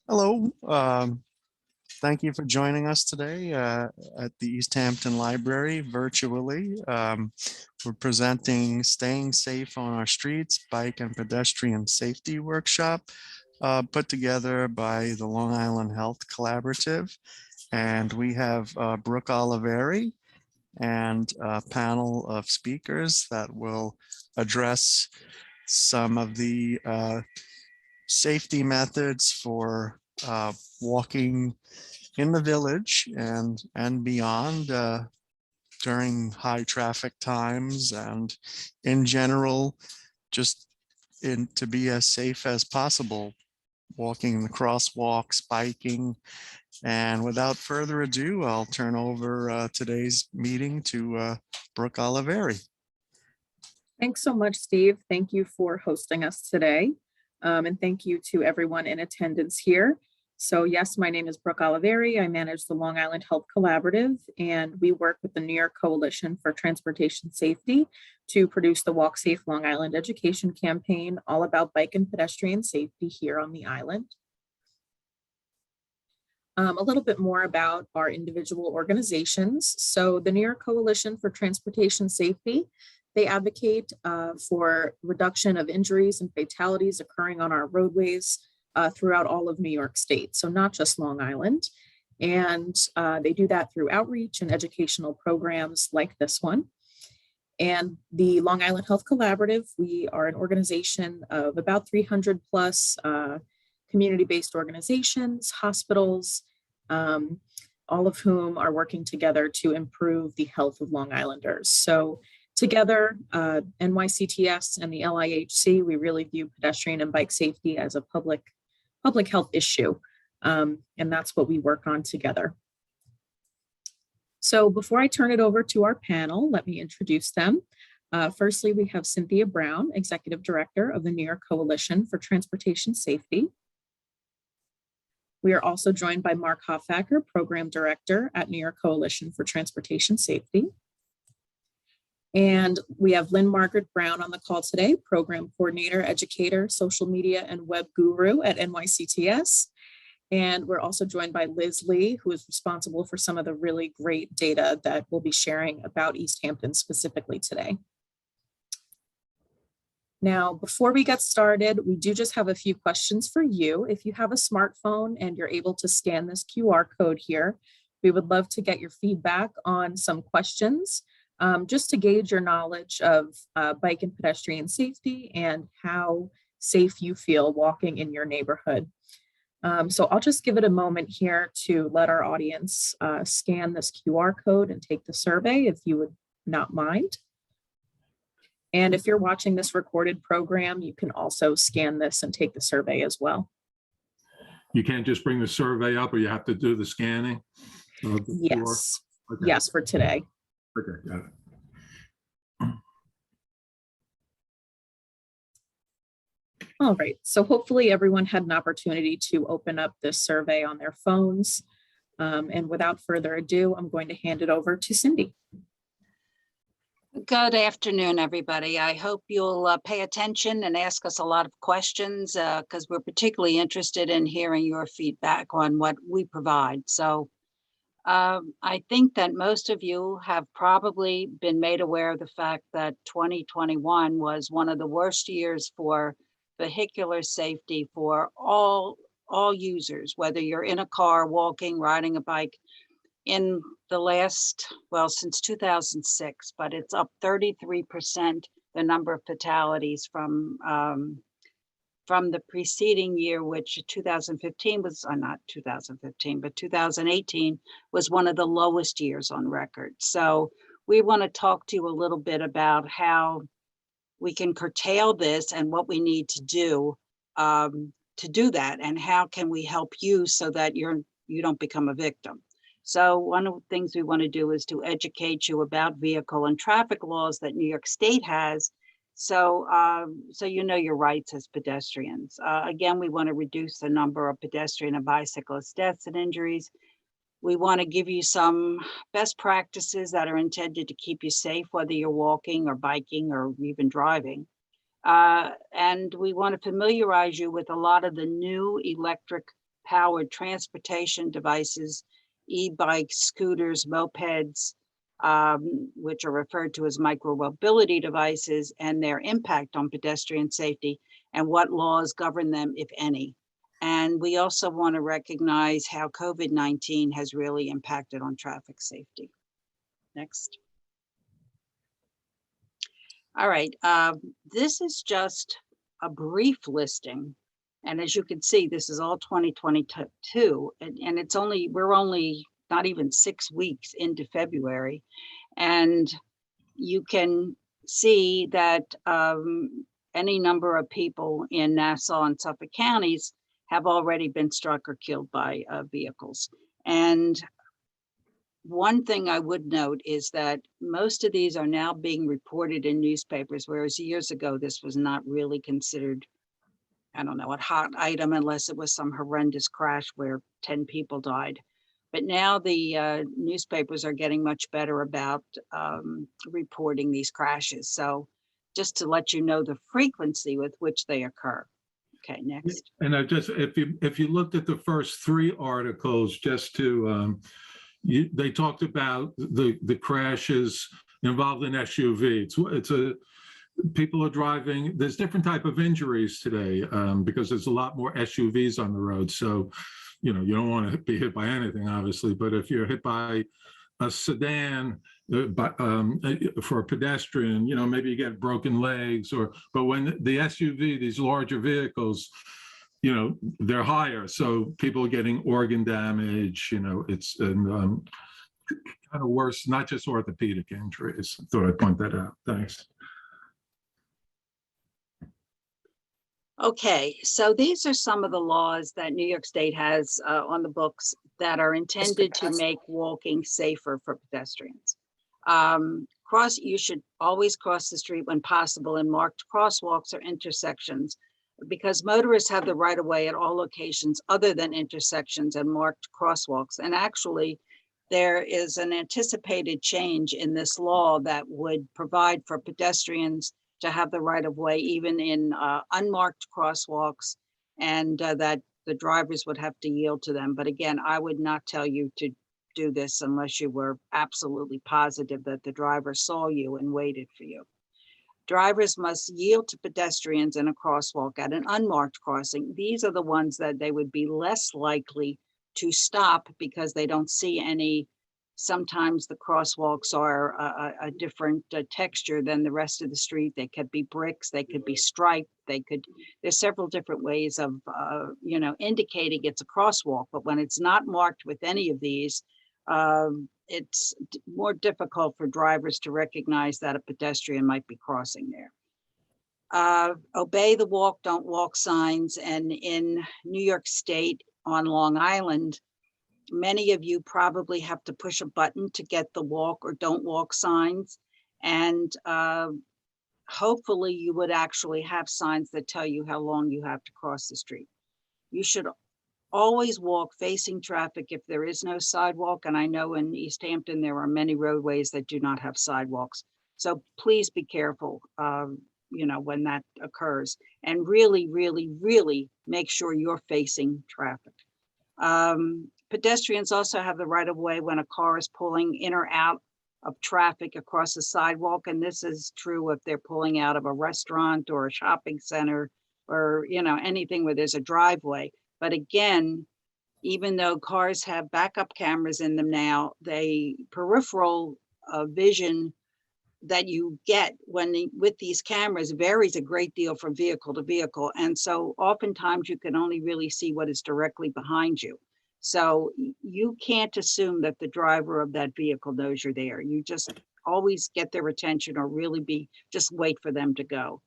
Hello. Thank you for joining us today at the East Hampton Library virtually. We're presenting Staying Safe on Our Streets, Bike and Pedestrian Safety Workshop put together by the Long Island Health Collaborative. And we have Brooke Oliveri and a panel of speakers that will address some of the safety methods for walking in the village and beyond during high traffic times, and in general, just to be as safe as possible, walking the crosswalks, biking. And without further ado, I'll turn over today's meeting to Brooke Oliveri. Thanks so much, Steve. Thank you for hosting us today. And thank you to everyone in attendance here. So yes, my name is Brooke Oliveri. I manage the Long Island Health Collaborative, and we work with the New York Coalition for Transportation Safety to produce the Walk Safe Long Island education campaign, all about bike and pedestrian safety here on the island. A little bit more about our individual organizations. So the New York Coalition for Transportation Safety, they advocate for reduction of injuries and fatalities occurring on our roadways throughout all of New York State, so not just Long Island. And they do that through outreach and educational programs like this one. And the Long Island Health Collaborative, we are an organization of about 300 plus community-based organizations, hospitals, all of whom are working together to improve the health of Long Islanders. So together, NYCTS and the LIHC, we really view pedestrian and bike safety as a public health issue. And that's what we work on together. So before I turn it over to our panel, let me introduce them. Firstly, we have Cynthia Brown, Executive Director of the New York Coalition for Transportation Safety. We are also joined by Mark Hoffacker, Program Director at New York Coalition for Transportation Safety. And we have Lynn Margaret Brown on the call today, Program Coordinator, Educator, Social Media, and Web Guru at NYCTS. And we're also joined by Liz Lee, who is responsible for some of the really great data that we'll be sharing about East Hampton specifically today. Now, before we get started, we do just have a few questions for you. If you have a smartphone and you're able to scan this QR code here, we would love to get your feedback on some questions, just to gauge your knowledge of bike and pedestrian safety and how safe you feel walking in your neighborhood. So I'll just give it a moment here to let our audience scan this QR code and take the survey, if you would not mind. And if you're watching this recorded program, you can also scan this and take the survey as well. You can't just bring the survey up, or you have to do the scanning? Yes. Okay. Yes, for today. Okay, got it. All right, so hopefully everyone had an opportunity to open up this survey on their phones. And without further ado, I'm going to hand it over to Cindy. Good afternoon, everybody. I hope you'll pay attention and ask us a lot of questions because we're particularly interested in hearing your feedback on what we provide. So I think that most of you have probably been made aware of the fact that 2021 was one of the worst years for vehicular safety for all users, whether you're in a car, walking, riding a bike. In the last, well, since 2006, but it's up 33%, the number of fatalities from the preceding year, which 2015 was, not 2015, but 2018 was one of the lowest years on record. So we want to talk to you a little bit about how we can curtail this and what we need to do that, and how can we help you so that you don't become a victim. So one of the things we want to do is to educate you about vehicle and traffic laws that New York State has, so you know your rights as pedestrians. Again, we want to reduce the number of pedestrian and bicyclist deaths and injuries. We want to give you some best practices that are intended to keep you safe, whether you're walking or biking or even driving. And we want to familiarize you with a lot of the new electric powered transportation devices, e-bikes, scooters, mopeds, which are referred to as micro-mobility devices, and their impact on pedestrian safety and what laws govern them, if any. And we also want to recognize how COVID-19 has really impacted on traffic safety. Next. All right, this is just a brief listing. And as you can see, this is all 2022, and we're only not even 6 weeks into February. And you can see that any number of people in Nassau and Suffolk counties have already been struck or killed by vehicles. And one thing I would note is that most of these are now being reported in newspapers, whereas years ago, this was not really considered, I don't know, a hot item unless it was some horrendous crash where 10 people died. But now the newspapers are getting much better about reporting these crashes. So just to let you know the frequency with which they occur. Okay, next. And I just, if you looked at the first 3 articles, just to, they talked about the crashes involved in SUV. People are driving, there's different type of injuries today because there's a lot more SUVs on the road. So, you know, you don't want to be hit by anything, obviously, but if you're hit by a sedan for a pedestrian, you know, maybe you get broken legs but when the SUV, these larger vehicles, you know, they're higher. So people are getting organ damage, you know, it's kind of worse, not just orthopedic injuries. I thought I'd point that out. Thanks. Okay, so these are some of the laws that New York State has on the books that are intended to make walking safer for pedestrians. You should always cross the street when possible in marked crosswalks or intersections, because motorists have the right of way at all locations other than intersections and marked crosswalks. And actually, there is an anticipated change in this law that would provide for pedestrians to have the right of way even in unmarked crosswalks, and that the drivers would have to yield to them. But again, I would not tell you to do this unless you were absolutely positive that the driver saw you and waited for you. Drivers must yield to pedestrians in a crosswalk at an unmarked crossing. These are the ones that they would be less likely to stop because they don't see any. Sometimes the crosswalks are a different texture than the rest of the street. They could be bricks, they could be striped, there's several different ways of, you know, indicating it's a crosswalk. But when it's not marked with any of these, it's more difficult for drivers to recognize that a pedestrian might be crossing there. Obey the walk, don't walk signs. And in New York State on Long Island, many of you probably have to push a button to get the walk or don't walk signs. And hopefully you would actually have signs that tell you how long you have to cross the street. You should always walk facing traffic if there is no sidewalk. And I know in East Hampton, there are many roadways that do not have sidewalks. So please be careful, you know, when that occurs, and really, really, really make sure you're facing traffic. Pedestrians also have the right of way when a car is pulling in or out of traffic across a sidewalk. And this is true if they're pulling out of a restaurant or a shopping center or, you know, anything where there's a driveway. But again, even though cars have backup cameras in them now, peripheral vision that you get with these cameras varies a great deal from vehicle to vehicle. And so oftentimes you can only really see what is directly behind you. So you can't assume that the driver of that vehicle knows you're there. You just always get their attention or really just wait for them to go.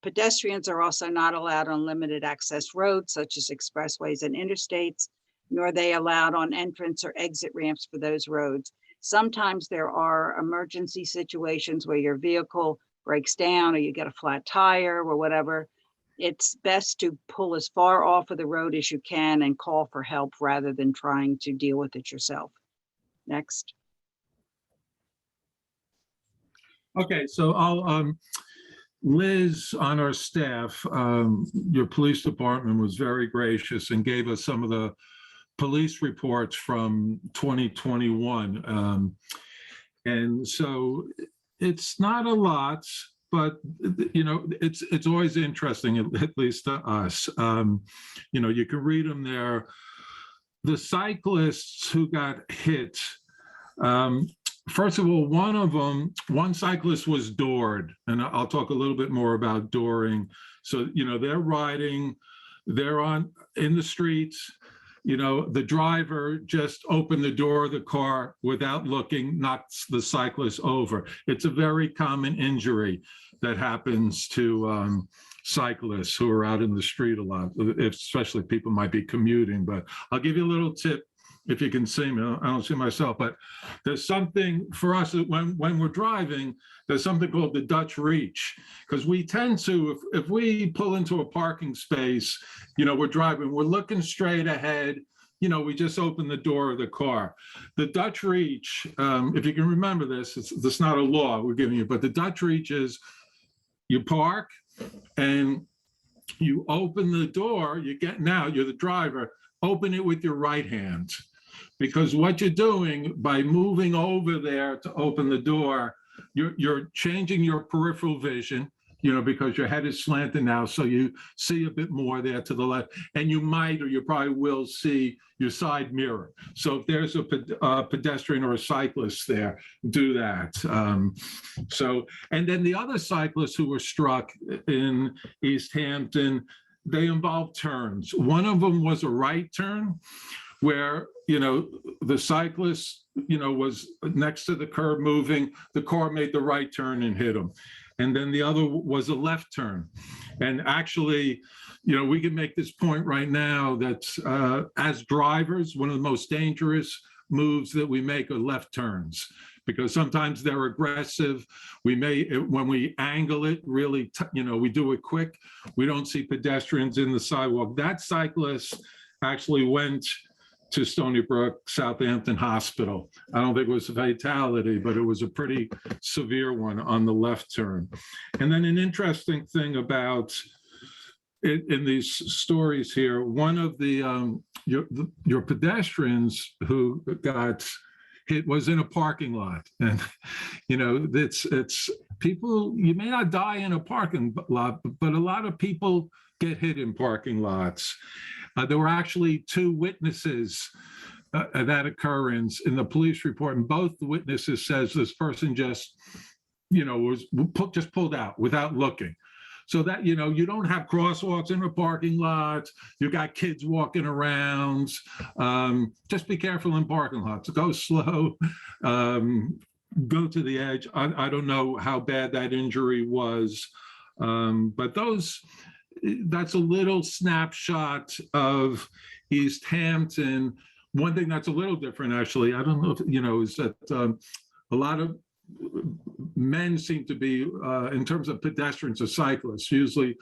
Pedestrians are also not allowed on limited access roads, such as expressways and interstates, nor are they allowed on entrance or exit ramps for those roads. Sometimes there are emergency situations where your vehicle breaks down or you get a flat tire or whatever. It's best to pull as far off of the road as you can and call for help rather than trying to deal with it yourself. Next. Okay, so Liz on our staff, your police department was very gracious and gave us some of the police reports from 2021. And so it's not a lot, but it's always interesting, at least to us. You can read them there. The cyclists who got hit, first of all, one cyclist was doored, and I'll talk a little bit more about dooring. So, they're riding, they're in the streets, the driver just opened the door of the car without looking, knocks the cyclist over. It's a very common injury that happens to cyclists who are out in the street a lot, especially people might be commuting. But I'll give you a little tip. If you can see me, I don't see myself, but there's something for us when we're driving, there's something called the Dutch reach, because we tend to, if we pull into a parking space, we're driving, we're looking straight ahead, we just open the door of the car. The Dutch reach, if you can remember this, it's not a law we're giving you, but the Dutch reach is you park and you open the door, you're the driver, open it with your right hand. Because what you're doing by moving over there to open the door, you're changing your peripheral vision, because your head is slanted now, so you see a bit more there to the left, and you might, or you probably will see your side mirror. So if there's a pedestrian or a cyclist there, do that. And then the other cyclists who were struck in East Hampton, they involved turns. One of them was a right turn, where the cyclist was next to the curb moving, the car made the right turn and hit him. And then the other was a left turn. And actually, we can make this point right now that as drivers, one of the most dangerous moves that we make are left turns, because sometimes they're aggressive. When we angle it really, we do it quick, we don't see pedestrians in the sidewalk. That cyclist actually went to Stony Brook Southampton Hospital. I don't think it was a fatality, but it was a pretty severe one on the left turn. And then an interesting thing about it in these stories here, one of your pedestrians who got hit was in a parking lot. And, it's people, you may not die in a parking lot, but a lot of people get hit in parking lots. There were actually 2 witnesses of that occurrence in the police report, and both the witnesses says this person just, was just pulled out without looking. So that, you don't have crosswalks in a parking lot. You got kids walking around. Just be careful in parking lots. Go slow. Go to the edge. I don't know how bad that injury was, but that's a little snapshot of East Hampton. One thing that's a little different, actually, I don't know if is that a lot of men seem to be, in terms of pedestrians or cyclists, usually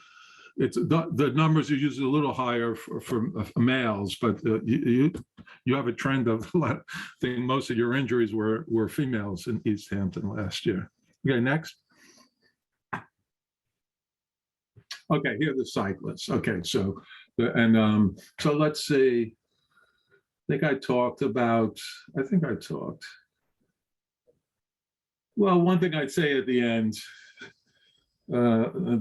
it's the numbers are usually a little higher for males, but you have a trend of I think most of your injuries were females in East Hampton last year. Okay, next. Okay, here are the cyclists. Okay, so so let's see. I think I talked. Well, one thing I'd say at the end,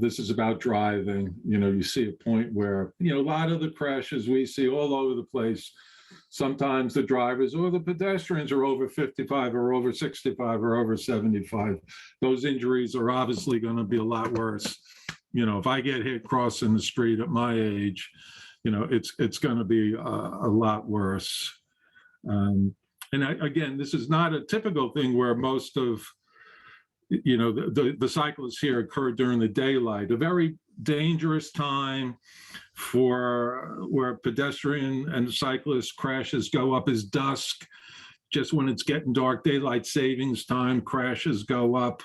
this is about driving. You see a point where, a lot of the crashes we see all over the place, sometimes the drivers or the pedestrians are over 55 or over 65 or over 75. Those injuries are obviously going to be a lot worse. If I get hit crossing the street at my age, it's going to be a lot worse. And again, this is not a typical thing where most of, the cyclists here occurred during the daylight, a very dangerous time where pedestrian and cyclist crashes go up is dusk. Just when it's getting dark, daylight savings time, crashes go up.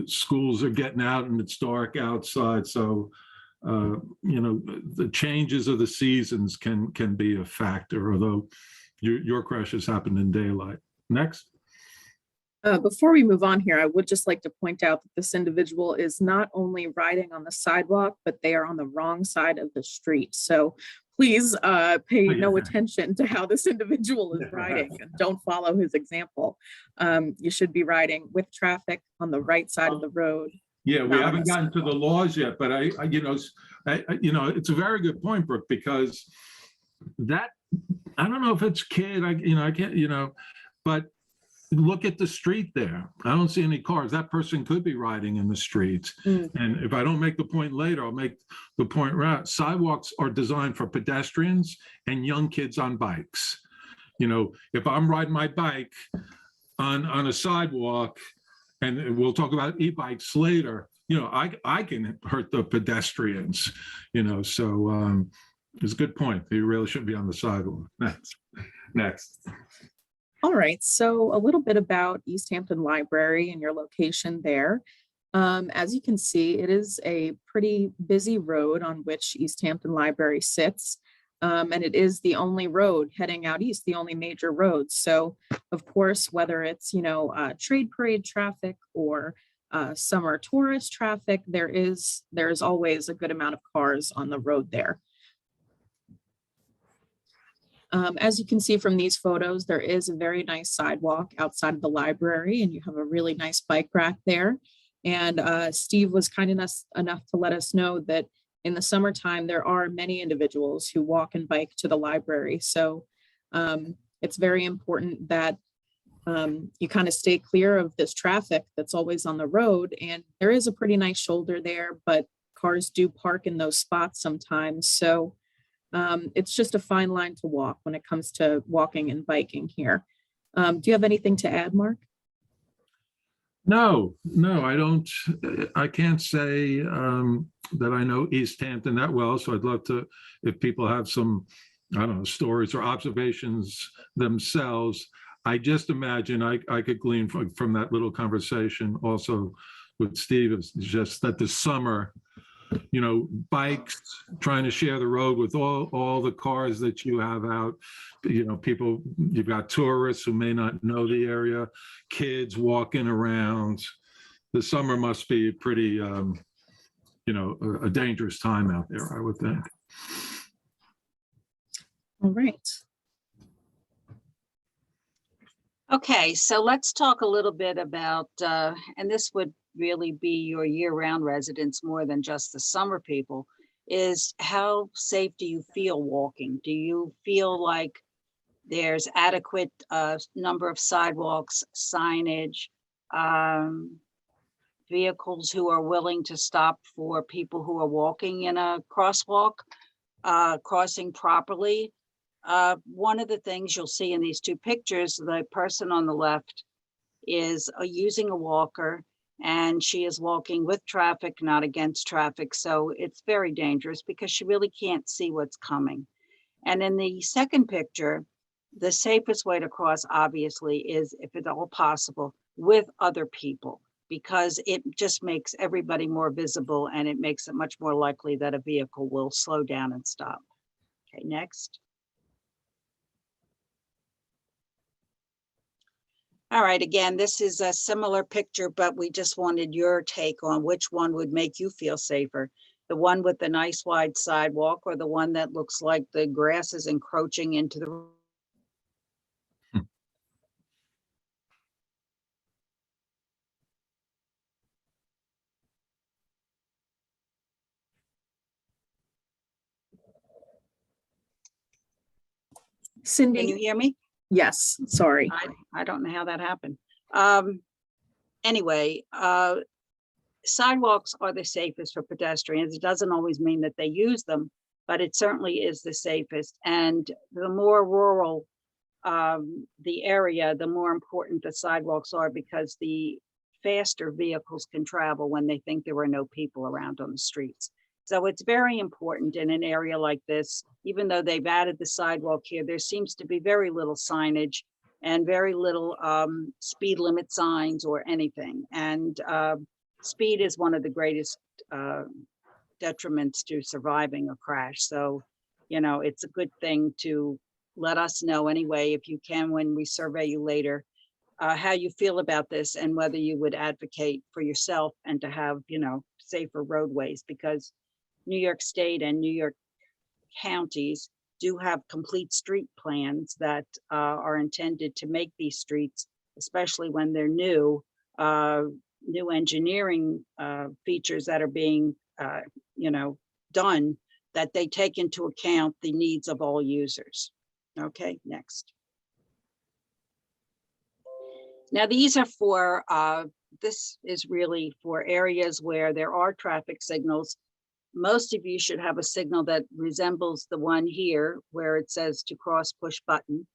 Schools are getting out and it's dark outside. So, the changes of the seasons can be a factor, although your crashes happen in daylight. Next. Before we move on here, I would just like to point out that this individual is not only riding on the sidewalk, but they are on the wrong side of the street. So please pay no attention to how this individual is riding and don't follow his example. You should be riding with traffic on the right side of the road. Yeah, we not on haven't the gotten to the laws yet, but it's a very good point, Brooke, because that, I don't know if it's kid, I can't, but look at the street there. I don't see any cars. That person could be riding in the street. Mm. And if I don't make the point later, I'll make the point right. Sidewalks are designed for pedestrians and young kids on bikes. If I'm riding my bike on a sidewalk, and we'll talk about e-bikes later, I can hurt the pedestrians, so it's a good point. You really shouldn't be on the sidewalk. Next. All right, so a little bit about East Hampton Library and your location there. As you can see, it is a pretty busy road on which East Hampton Library sits. And it is the only road heading out east, the only major road. So of course, whether it's, trade parade traffic or summer tourist traffic, there's always a good amount of cars on the road there. As you can see from these photos, there is a very nice sidewalk outside of the library, and you have a really nice bike rack there. And Steve was kind enough to let us know that in the summertime, there are many individuals who walk and bike to the library. So it's very important that you kind of stay clear of this traffic that's always on the road. And there is a pretty nice shoulder there, but cars do park in those spots sometimes. So it's just a fine line to walk when it comes to walking and biking here. Do you have anything to add, Mark? No, I don't. I can't say that I know East Hampton that well. So I'd love to, if people have some, I don't know, stories or observations themselves. I just imagine I could glean from that little conversation also with Steve, it's just that the summer, bikes, trying to share the road with all the cars that you have out, people, you've got tourists who may not know the area, kids walking around. The summer must be pretty, a dangerous time out there, I would think. All right. Okay, so let's talk a little bit about, and this would really be your year-round residents more than just the summer people, is how safe do you feel walking? Do you feel like there's adequate number of sidewalks, signage, vehicles who are willing to stop for people who are walking in a crosswalk, crossing properly? One of the things you'll see in these two pictures, the person on the left is using a walker, and she is walking with traffic, not against traffic. So it's very dangerous because she really can't see what's coming. And in the second picture, the safest way to cross, obviously, is, if at all possible, with other people, because it just makes everybody more visible, and it makes it much more likely that a vehicle will slow down and stop. Okay, next. All right, again, this is a similar picture, but we just wanted your take on which one would make you feel safer. The one with the nice wide sidewalk, or the one that looks like the grass is encroaching into the Cindy. Can you hear me? Yes, sorry. I don't know how that happened. Anyway, sidewalks are the safest for pedestrians. It doesn't always mean that they use them, but it certainly is the safest. And the more rural the area, the more important the sidewalks are, because the faster vehicles can travel when they think there are no people around on the streets. So it's very important in an area like this. Even though they've added the sidewalk here, there seems to be very little signage and very little speed limit signs or anything. And speed is one of the greatest detriments to surviving a crash. So, it's a good thing to let us know anyway, if you can, when we survey you later, how you feel about this and whether you would advocate for yourself and to have, safer roadways, because New York State and New York counties do have complete street plans that are intended to make these streets, especially when they're new engineering features that are being, done, that they take into account the needs of all users. Okay, next. Now, these are for, this is really for areas where there are traffic signals. Most of you should have a signal that resembles the one here where it says to cross push button.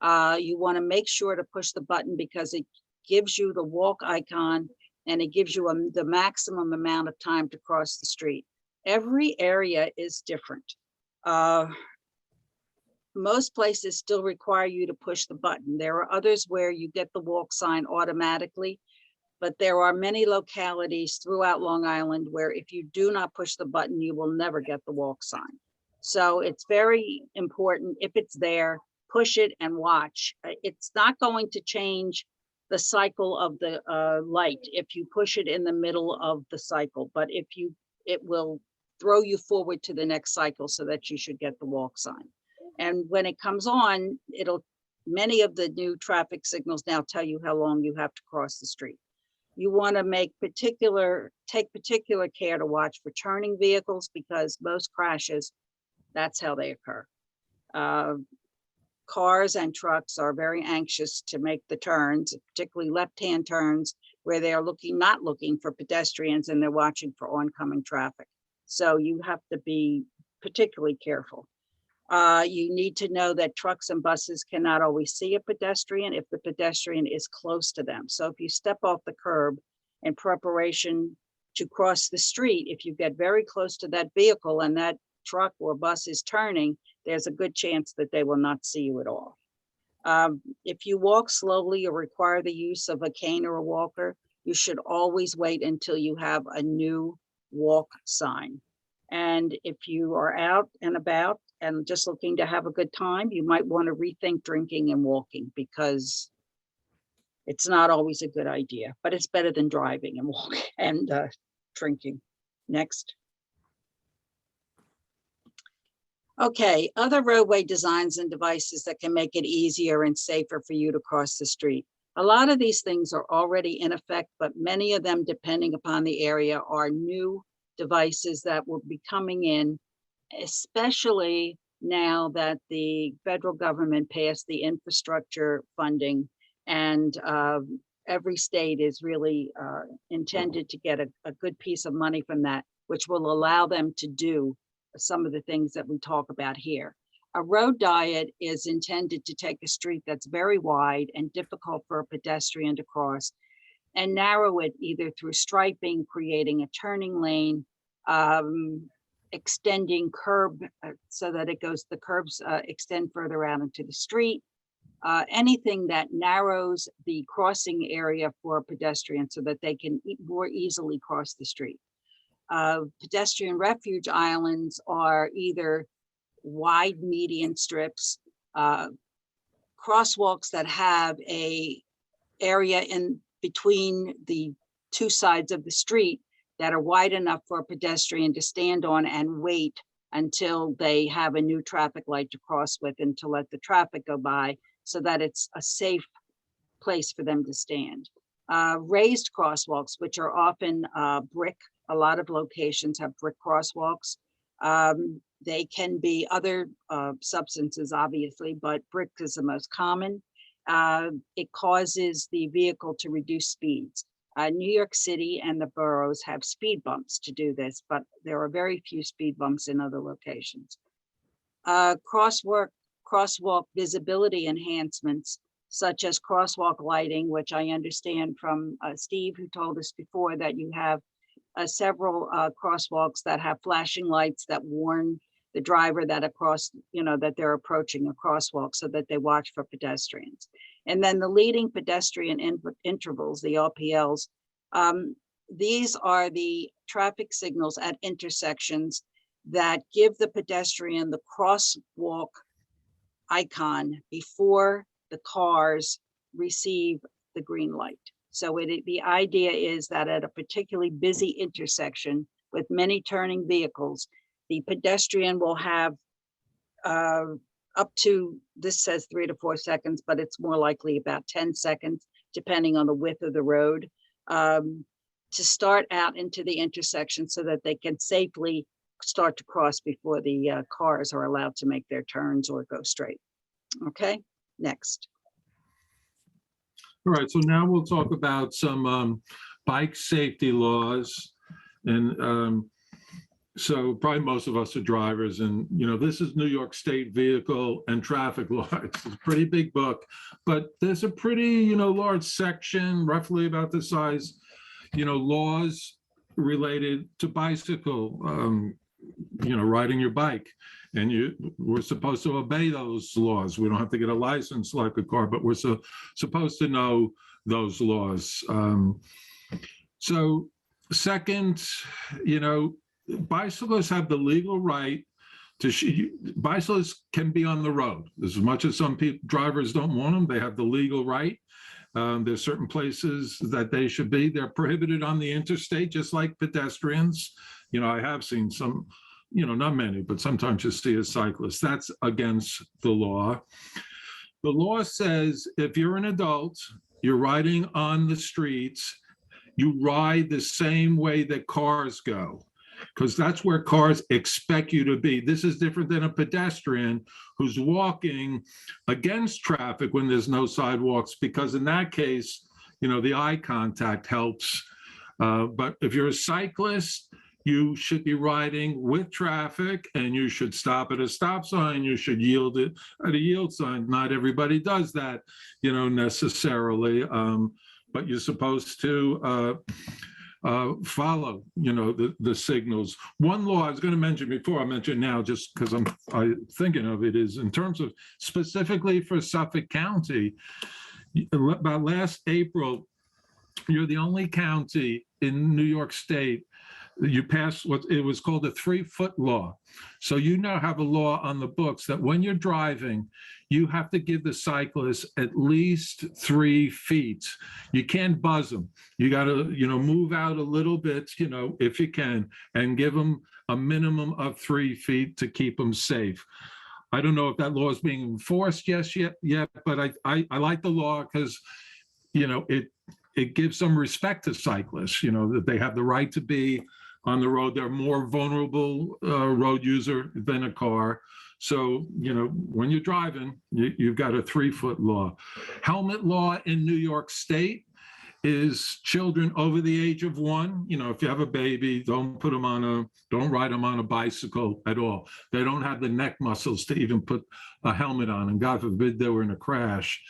You want to make sure to push the button because it gives you the walk icon and it gives you the maximum amount of time to cross the street. Every area is different. Most places still require you to push the button. There are others where you get the walk sign automatically, but there are many localities throughout Long Island where if you do not push the button, you will never get the walk sign. So it's very important, if it's there, push it and watch. It's not going to change the cycle of the light if you push it in the middle of the cycle, but it will throw you forward to the next cycle so that you should get the walk sign. And when it comes on, many of the new traffic signals now tell you how long you have to cross the street. You want to take particular care to watch for turning vehicles because most crashes, that's how they occur. Cars and trucks are very anxious to make the turns, particularly left-hand turns, where they are not looking for pedestrians and they're watching for oncoming traffic. So you have to be particularly careful. You need to know that trucks and buses cannot always see a pedestrian if the pedestrian is close to them. So if you step off the curb in preparation to cross the street, if you get very close to that vehicle and that truck or bus is turning, there's a good chance that they will not see you at all. If you walk slowly or require the use of a cane or a walker, you should always wait until you have a new walk sign. And if you are out and about and just looking to have a good time, you might want to rethink drinking and walking because it's not always a good idea, but it's better than driving and walking and drinking. Next. Okay, other roadway designs and devices that can make it easier and safer for you to cross the street. A lot of these things are already in effect, but many of them, depending upon the area, are new devices that will be coming in, especially now that the federal government passed the infrastructure funding and every state is really intended to get a good piece of money from that, which will allow them to do some of the things that we talk about here. A road diet is intended to take a street that's very wide and difficult for a pedestrian to cross and narrow it either through striping, creating a turning lane, extending curb so that the curbs extend further out into the street, anything that narrows the crossing area for a pedestrian so that they can more easily cross the street. Pedestrian refuge islands are either wide median strips, crosswalks that have a area in between the two sides of the street that are wide enough for a pedestrian to stand on and wait until they have a new traffic light to cross with and to let the traffic go by so that it's a safe place for them to stand. Raised crosswalks, which are often brick. A lot of locations have brick crosswalks. They can be other substances, obviously, but brick is the most common. It causes the vehicle to reduce speeds. New York City and the boroughs have speed bumps to do this, but there are very few speed bumps in other locations. Crosswalk visibility enhancements, such as crosswalk lighting, which I understand from Steve, who told us before that you have several crosswalks that have flashing lights that warn the driver that that they're approaching a crosswalk so that they watch for pedestrians. And then the leading pedestrian intervals, the LPLs, these are the traffic signals at intersections that give the pedestrian the crosswalk icon before the cars receive the green light. So the idea is that at a particularly busy intersection with many turning vehicles, the pedestrian will have up to, this says 3 to 4 seconds, but it's more likely about 10 seconds, depending on the width of the road, to start out into the intersection so that they can safely start to cross before the cars are allowed to make their turns or go straight. Okay, next. All right, so now we'll talk about some bike safety laws. And so probably most of us are drivers, and this is New York State vehicle and traffic laws. It's a pretty big book, but there's a pretty large section, roughly about the size, laws related to bicycle, riding your bike. And we're supposed to obey those laws. We don't have to get a license like a car, but we're supposed to know those laws. So second, bicyclists have the legal right to, bicyclists can be on the road. As much as some drivers don't want them, they have the legal right. There's certain places that they should be. They're prohibited on the interstate, just like pedestrians. I have seen some, not many, but sometimes you see a cyclist. That's against the law. The law says if you're an adult, you're riding on the streets, you ride the same way that cars go, because that's where cars expect you to be. This is different than a pedestrian who's walking against traffic when there's no sidewalks, because in that case, the eye contact helps. But if you're a cyclist, you should be riding with traffic, and you should stop at a stop sign. You should yield it at a yield sign. Not everybody does that, necessarily, but you're supposed to follow, the signals. One law I was going to mention before, I mention now just because I'm thinking of it, is in terms of specifically for Suffolk County, about last April, you're the only county in New York State you passed what it was called a 3-foot law. So you now have a law on the books that when you're driving, you have to give the cyclist at least 3 feet. You can't buzz them. You got to, move out a little bit, if you can, and give them a minimum of 3 feet to keep them safe. I don't know if that law is being enforced yet, but I like the law because, it gives some respect to cyclists, that they have the right to be on the road. They're more vulnerable road user than a car. So, when you're driving, you've got a 3-foot law. Helmet law in New York State is children over the age of 1. If you have a baby, don't ride them on a bicycle at all. They don't have the neck muscles to even put a helmet on. And God forbid they were in a crash,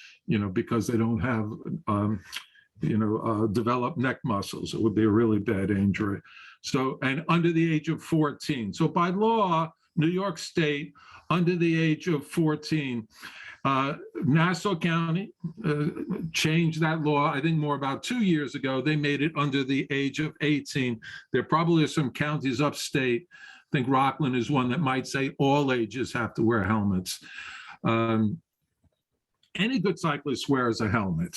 because they don't have, developed neck muscles. It would be a really bad injury. So, and under the age of 14. So by law, New York State, under the age of 14, Nassau County changed that law, I think more about 2 years ago. They made it under the age of 18. There probably are some counties upstate, I think Rockland is one, that might say all ages have to wear helmets. Any good cyclist wears a helmet,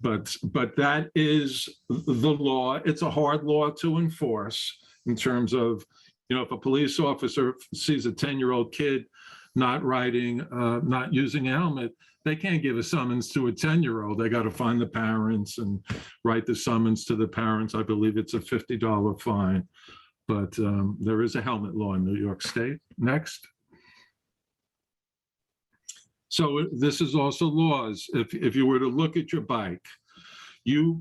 but that is the law. It's a hard law to enforce in terms of, if a police officer sees a 10-year-old kid not using a helmet, they can't give a summons to a 10-year-old. They got to find the parents and write the summons to the parents. I believe it's a $50 fine, but there is a helmet law in New York State. Next. So this is also laws. If you were to look at your bike,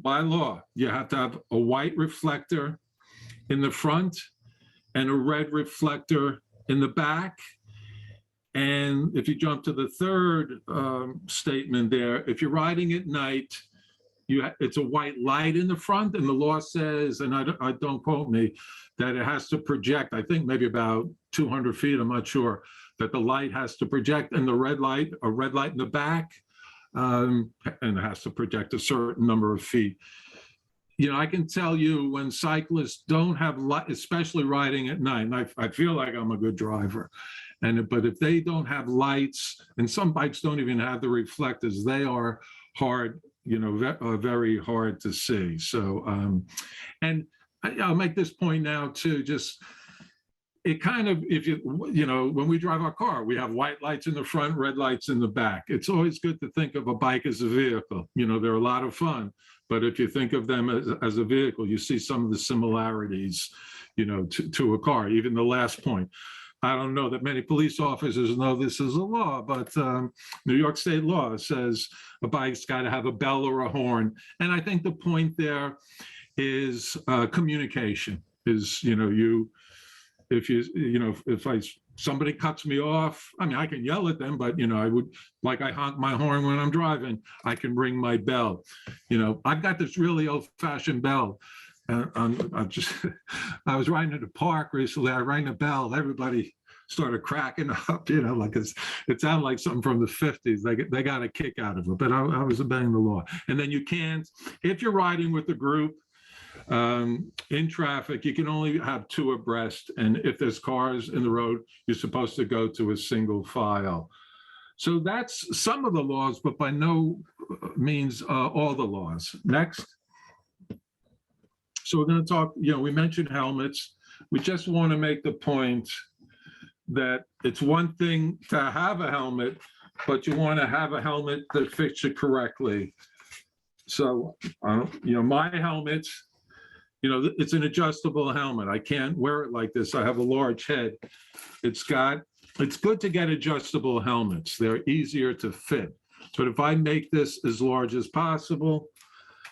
by law, you have to have a white reflector in the front and a red reflector in the back. And if you jump to the third statement there, if you're riding at night, it's a white light in the front, and the law says, and I don't quote me, that it has to project, I think maybe about 200 feet, I'm not sure, that the light has to project, and a red light in the back, and it has to project a certain number of feet. I can tell you when cyclists don't have light, especially riding at night, and I feel like I'm a good driver, but if they don't have lights, and some bikes don't even have the reflectors, they are hard very hard to see. So, and I'll make this point now too, just it kind of, if when we drive our car, we have white lights in the front, red lights in the back. It's always good to think of a bike as a vehicle. They're a lot of fun, but if you think of them as a vehicle, you see some of the similarities, to a car. Even the last point. I don't know that many police officers know this is a law, but New York State law says a bike's got to have a bell or a horn. And I think the point there is communication. Is if somebody cuts me off, I mean, I can yell at them, but I honk my horn when I'm driving. I can ring my bell. I've got this really old-fashioned bell. I was riding at the park recently. I rang the bell. Everybody started cracking up, like it sounded like something from the 50s. They got a kick out of it, but I was obeying the law. And then you can't, if you're riding with a group in traffic, you can only have 2 abreast. And if there's cars in the road, you're supposed to go to a single file. So that's some of the laws, but by no means all the laws. Next. So we're going to talk, we mentioned helmets. We just want to make the point that it's one thing to have a helmet, but you want to have a helmet that fits you correctly. So, my helmet, it's an adjustable helmet. I can't wear it like this. I have a large head. It's good to get adjustable helmets. They're easier to fit. But if I make this as large as possible,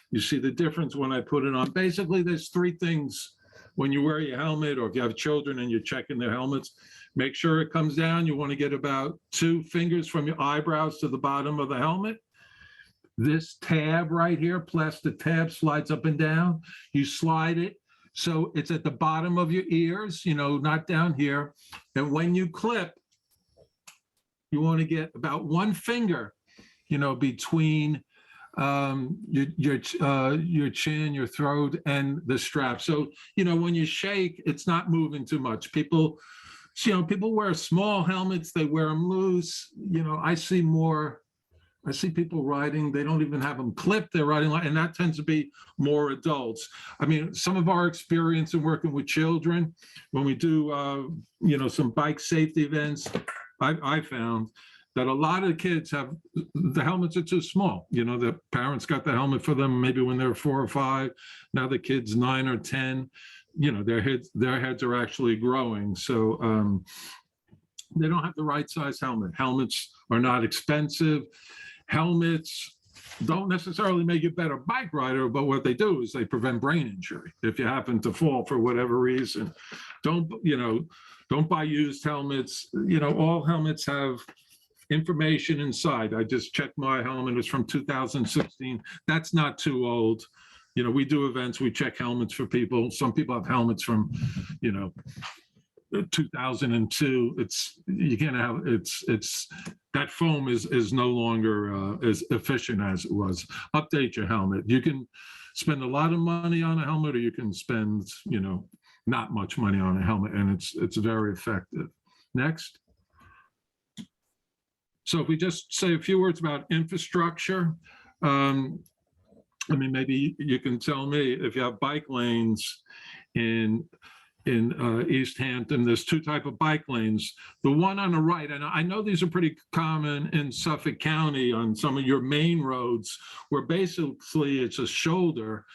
you see the difference when I put it on. Basically, there's 3 things when you wear your helmet, or if you have children and you're checking their helmets. Make sure it comes down. You want to get about 2 fingers from your eyebrows to the bottom of the helmet. This tab right here, plastic tab, slides up and down. You slide it so it's at the bottom of your ears, not down here. And when you clip, you want to get about 1 finger, between your chin, your throat, and the strap. So, when you shake, it's not moving too much. People wear small helmets, they wear them loose. I see people riding, they don't even have them clipped, they're riding, and that tends to be more adults. I mean, some of our experience in working with children, when we do, some bike safety events, I found that a lot of the kids have, the helmets are too small. The parents got the helmet for them maybe when they were 4 or 5. Now the kids 9 or 10, their heads are actually growing. So they don't have the right size helmet. Helmets are not expensive. Helmets don't necessarily make you a better bike rider, but what they do is they prevent brain injury. If you happen to fall for whatever reason, don't buy used helmets. All helmets have information inside. I just checked my helmet. It's from 2016. That's not too old. We do events, we check helmets for people. Some people have helmets from, 2002. That foam is no longer as efficient as it was. Update your helmet. You can spend a lot of money on a helmet, or you can spend, not much money on a helmet, and it's very effective. Next. So if we just say a few words about infrastructure, maybe you can tell me if you have bike lanes in East Hampton. There's 2 types of bike lanes. The one on the right, and I know these are pretty common in Suffolk County on some of your main roads, where basically it's a shoulder,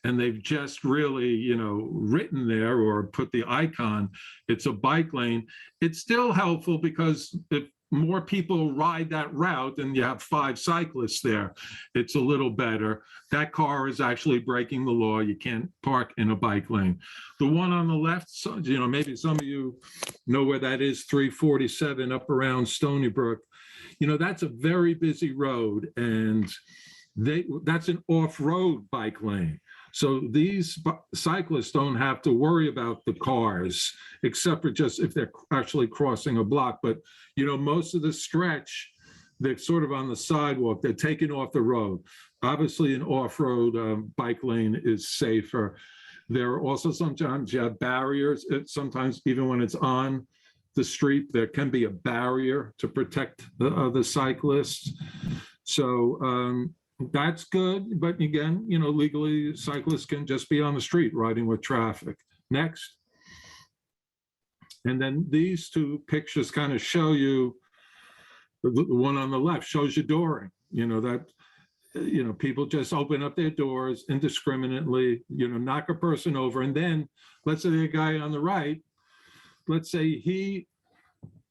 and they've just really, written there or put the icon, it's a bike lane. It's still helpful because if more people ride that route and you have 5 cyclists there, it's a little better. That car is actually breaking the law. You can't park in a bike lane. The one on the left, maybe some of you know where that is, 347 up around Stony Brook. That's a very busy road, and that's an off-road bike lane. So these cyclists don't have to worry about the cars, except for just if they're actually crossing a block. But, most of the stretch, they're sort of on the sidewalk. They're taken off the road. Obviously, an off-road bike lane is safer. There are also sometimes you have barriers. Sometimes even when it's on the street, there can be a barrier to protect the cyclists. So, That's good, but again, legally cyclists can just be on the street riding with traffic. Next. And then these two pictures kind of show you, the one on the left shows you dooring, people just open up their doors indiscriminately, knock a person over. And then let's say the guy on the right, let's say he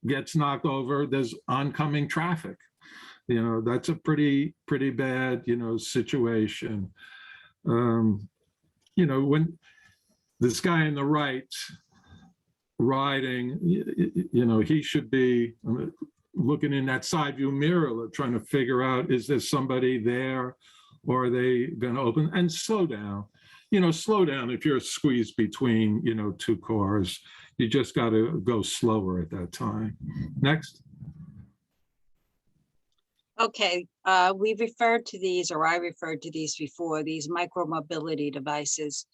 gets knocked over, there's oncoming traffic. That's a pretty bad, situation. When this guy on the right riding, he should be looking in that side view mirror, trying to figure out, is there somebody there, or are they going to open and slow down? Slow down if you're squeezed between, two cars. You just got to go slower at that time. Next. Okay, we referred to these, or I referred to these before, these micro-mobility devices.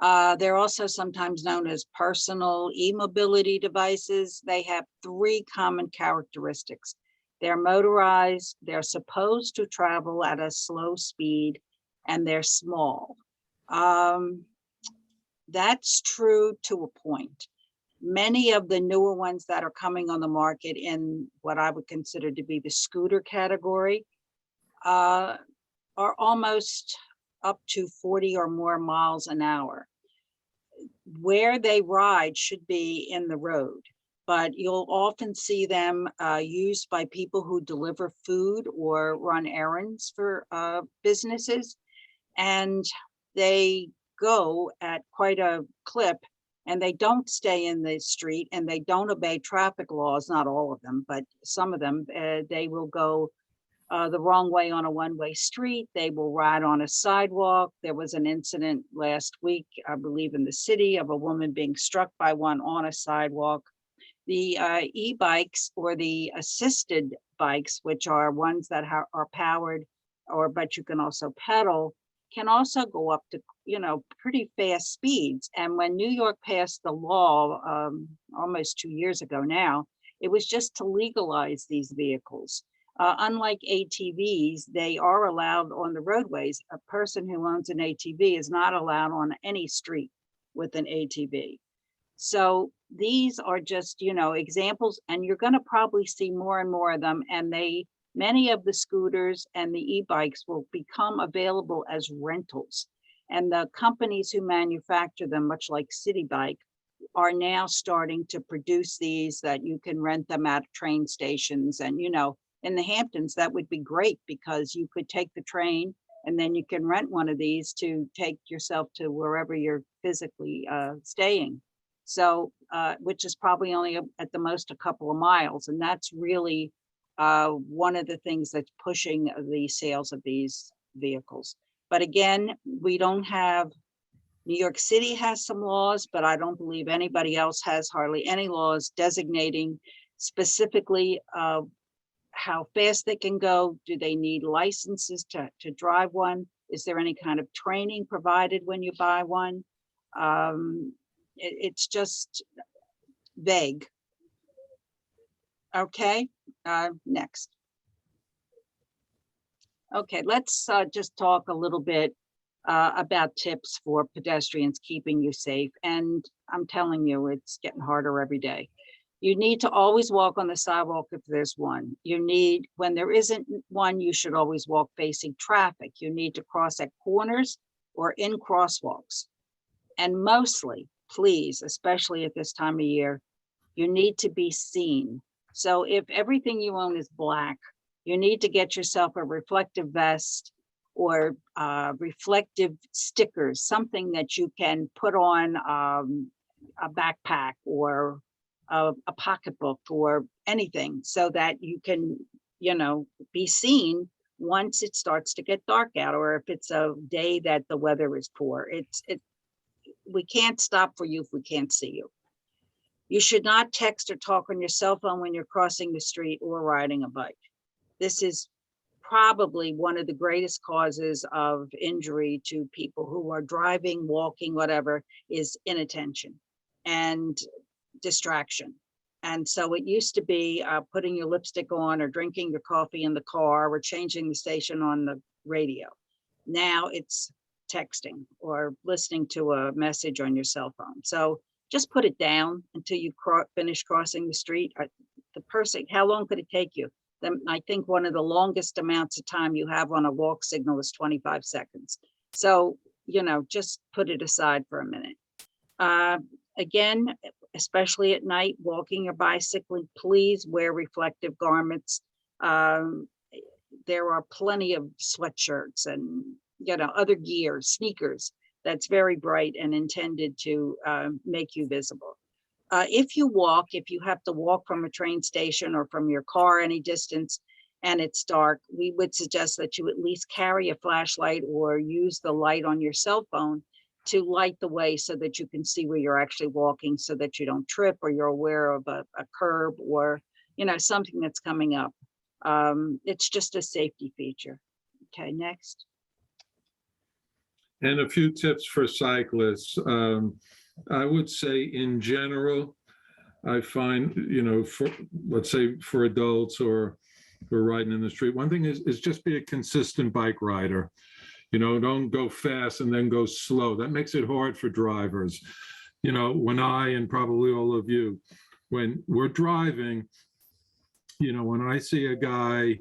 They're also sometimes known as personal e-mobility devices. They have three common characteristics. They're motorized, they're supposed to travel at a slow speed, and they're small. That's true to a point. Many of the newer ones that are coming on the market in what I would consider to be the scooter category are almost up to 40 or more miles an hour. Where they ride should be in the road, but you'll often see them used by people who deliver food or run errands for businesses, and they go at quite a clip, and they don't stay in the street, and they don't obey traffic laws, not all of them, but some of them. They will go the wrong way on a one-way street. They will ride on a sidewalk. There was an incident last week, I believe in the city, of a woman being struck by one on a sidewalk. The e-bikes, or the assisted bikes, which are ones that are powered, but you can also pedal, can also go up to pretty fast speeds. And when New York passed the law almost 2 years ago now, it was just to legalize these vehicles. Unlike ATVs, they are allowed on the roadways. A person who owns an ATV is not allowed on any street with an ATV. So these are just, examples, and you're going to probably see more and more of them. And many of the scooters and the e-bikes will become available as rentals. And the companies who manufacture them, much like City Bike, are now starting to produce these that you can rent them at train stations. And, in the Hamptons, that would be great, because you could take the train and then you can rent one of these to take yourself to wherever you're physically staying. So, which is probably only at the most a couple of miles. And that's really one of the things that's pushing the sales of these vehicles. But again, we don't have, New York City has some laws, but I don't believe anybody else has hardly any laws designating specifically how fast they can go. Do they need licenses to drive one? Is there any kind of training provided when you buy one? It's just vague. Okay, next. Okay, let's just talk a little bit about tips for pedestrians keeping you safe. And I'm telling you, it's getting harder every day. You need to always walk on the sidewalk if there's one. When there isn't one, you should always walk facing traffic. You need to cross at corners or in crosswalks. And mostly, please, especially at this time of year, you need to be seen. So if everything you own is black, you need to get yourself a reflective vest or reflective stickers, something that you can put on a backpack or a pocketbook or anything, so that you can, be seen once it starts to get dark out, or if it's a day that the weather is poor. We can't stop for you if we can't see you. You should not text or talk on your cell phone when you're crossing the street or riding a bike. This is probably one of the greatest causes of injury to people who are driving, walking, whatever, is inattention and distraction. And so it used to be putting your lipstick on, or drinking your coffee in the car, or changing the station on the radio. Now it's texting or listening to a message on your cell phone. So just put it down until you finish crossing the street. The person, how long could it take you? Then I think one of the longest amounts of time you have on a walk signal is 25 seconds. So, just put it aside for a minute. Again, especially at night, walking or bicycling, please wear reflective garments. There are plenty of sweatshirts and, other gear, sneakers that's very bright and intended to make you visible. If you have to walk from a train station or from your car any distance and it's dark, we would suggest that you at least carry a flashlight or use the light on your cell phone to light the way so that you can see where you're actually walking, so that you don't trip or you're aware of a curb or, something that's coming up. It's just a safety feature. Okay, next. And a few tips for cyclists. I would say in general, I find, let's say for adults or for riding in the street, one thing is just be a consistent bike rider. Don't go fast and then go slow. That makes it hard for drivers. When I, and probably all of you, when we're driving, when I see a guy,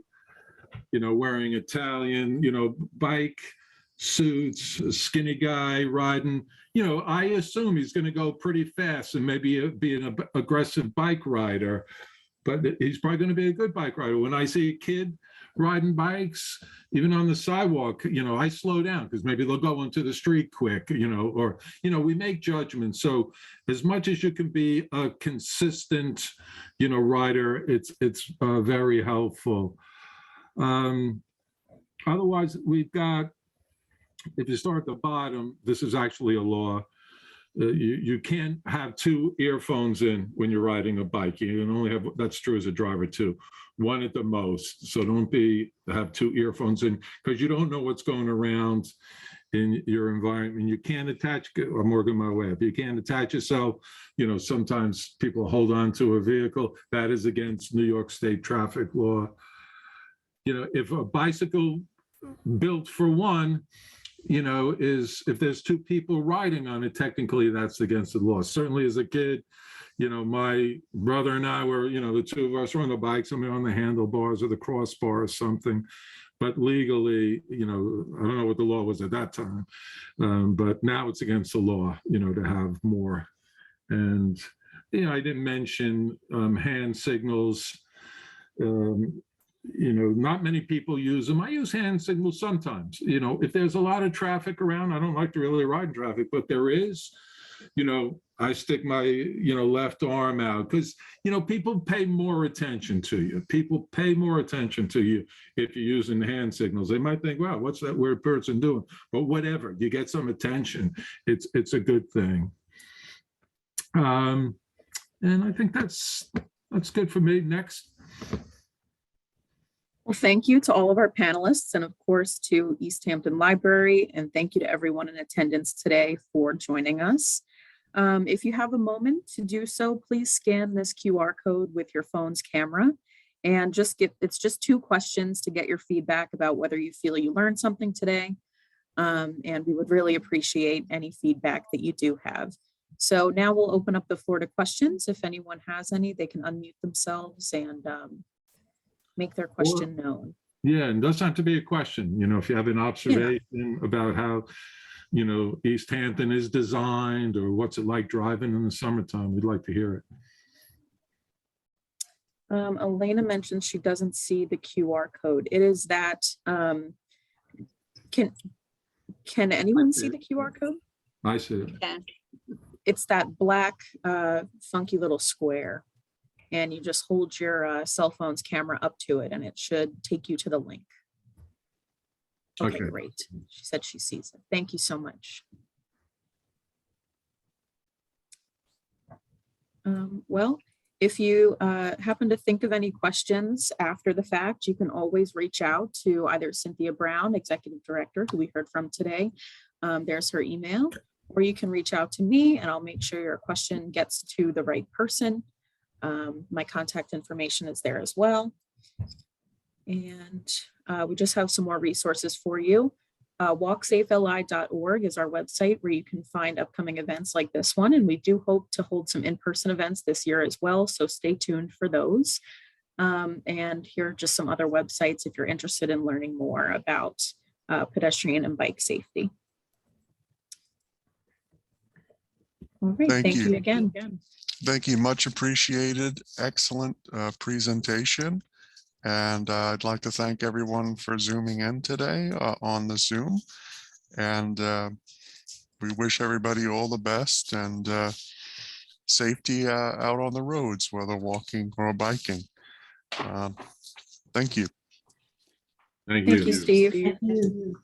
wearing Italian, bike suits, a skinny guy riding, I assume he's going to go pretty fast and maybe be an aggressive bike rider, but he's probably going to be a good bike rider. When I see a kid riding bikes, even on the sidewalk, I slow down because maybe they'll go into the street quick, or, we make judgments. So as much as you can be a consistent, rider, it's very helpful. Otherwise, we've got, if you start at the bottom, this is actually a law. You can't have two earphones in when you're riding a bike. You can only have, that's true as a driver too, one at the most. So don't have two earphones in, because you don't know what's going around in your environment. You can't attach, I'm working my way up. You can't attach yourself. Sometimes people hold on to a vehicle. That is against New York State traffic law. If a bicycle built for one, is if there's two people riding on it, technically that's against the law. Certainly as a kid, my brother and I were, the two of us were on the bike, somebody on the handlebars or the crossbar or something. But legally, I don't know what the law was at that time, but now it's against the law, to have more. And, I didn't mention hand signals. Not many people use them. I use hand signals sometimes. If there's a lot of traffic around, I don't like to really ride in traffic, but there is, I stick my, left arm out because, people pay more attention to you. People pay more attention to you if you're using hand signals. They might think, wow, what's that weird person doing? But whatever, you get some attention. It's a good thing. And I think that's good for me. Next. Well, thank you to all of our panelists and of course to East Hampton Library, and thank you to everyone in attendance today for joining us. If you have a moment to do so, please scan this QR code with your phone's camera and it's just 2 questions to get your feedback about whether you feel you learned something today. And we would really appreciate any feedback that you do have. So now we'll open up the floor to questions. If anyone has any, they can unmute themselves and make their question known. Yeah, and doesn't have to be a question. If you have an observation about how, East Hampton is designed or what's it like driving in the summertime, we'd like to hear it. Elena mentioned she doesn't see the QR code. It is that, can anyone see the QR code? I see it. Yeah. It's that black, funky little square. And you just hold your cell phone's camera up to it and it should take you to the link. Okay, great. She said she sees it. Thank you so much. Well, if you happen to think of any questions after the fact, you can always reach out to either Cynthia Brown, Executive Director, who we heard from today. There's her email, or you can reach out to me and I'll make sure your question gets to the right person. My contact information is there as well. And we just have some more resources for you. WalkSafeLI.org is our website where you can find upcoming events like this one. And we do hope to hold some in-person events this year as well. So stay tuned for those. And here are just some other websites if you're interested in learning more about pedestrian and bike safety. All right, thank you again. Thank you. Much appreciated. Excellent presentation. And I'd like to thank everyone for zooming in today on the Zoom. And we wish everybody all the best and safety out on the roads, whether walking or biking. Thank you. Thank Thank you, you. Steve.